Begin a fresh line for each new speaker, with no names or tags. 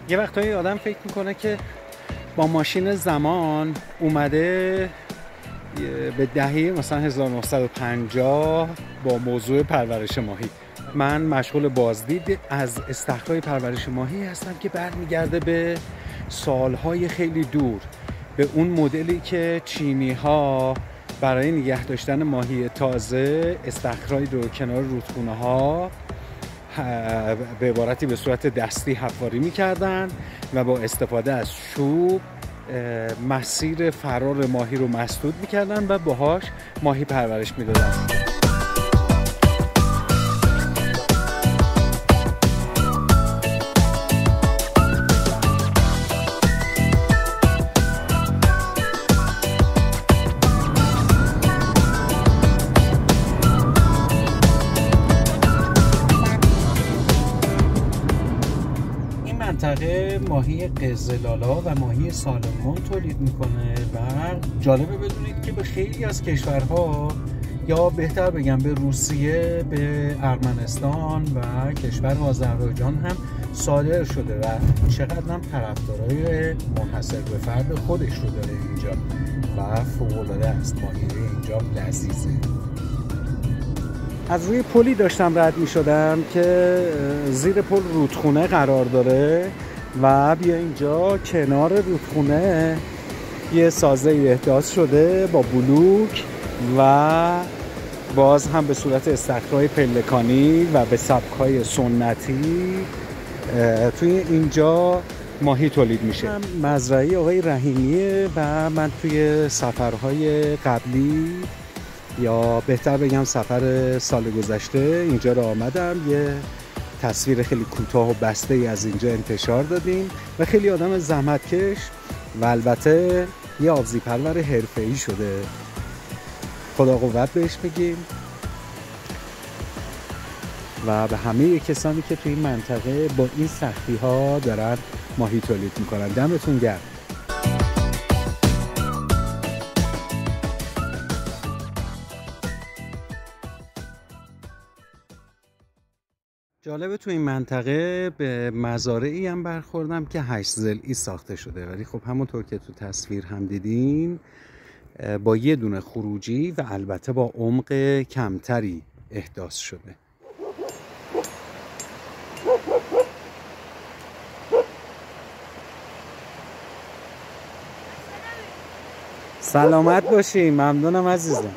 یه وقتایی آدم فکر میکنه که با ماشین زمان اومده به دهه مثلا 1950 با موضوع پرورش ماهی. من مشغول بازدید از استخرهای پرورش ماهی هستم که برمیگرده به سالهای خیلی دور، به اون مدلی که چینی ها برای نگه داشتن ماهی تازه استخرهای رو کنار رودخونه ها به عبارتی به صورت دستی حفاری میکردن و با استفاده از چوب مسیر فرار ماهی رو مسدود میکردن و باهاش ماهی پرورش میدادن. منطقه ماهی قزلالا و ماهی سالمون تولید میکنه و جالبه بدونید که به خیلی از کشورها، یا بهتر بگم به روسیه، به ارمنستان و کشور آذربایجان هم صادر شده و چقدر هم طرفدارای منحصر به فرد خودش رو داره اینجا و فوق‌العاده است. ماهی اینجا لذیذه. از روی پلی داشتم رد می شدم که زیر پل رودخونه قرار داره و بیا اینجا کنار رودخونه یه سازه احداث شده با بلوک و باز هم به صورت استخرهای پلکانی و به سبک‌های سنتی توی اینجا ماهی تولید میشه. مزرعه آقای رحیمیه و من توی سفرهای قبلی، یا بهتر بگم سفر سال گذشته، اینجا رو آمدم. یه تصویر خیلی کوتاه و بسته ای از اینجا انتشار دادیم و خیلی آدم زحمتکش و البته یه آبزی پرور حرفه‌ای شده. خدا قوت بهش بگیم و به همه کسانی که توی این منطقه با این سختی ها دارن ماهی تولید میکنن. دمتون گرم. جالبه تو این منطقه به مزارعی هم برخوردم که 8 ضلعی ساخته شده، ولی خب همونطور که تو تصویر هم دیدین با یه دونه خروجی و البته با عمق کمتری احداث شده. سلامت باشی. ممنونم عزیزم.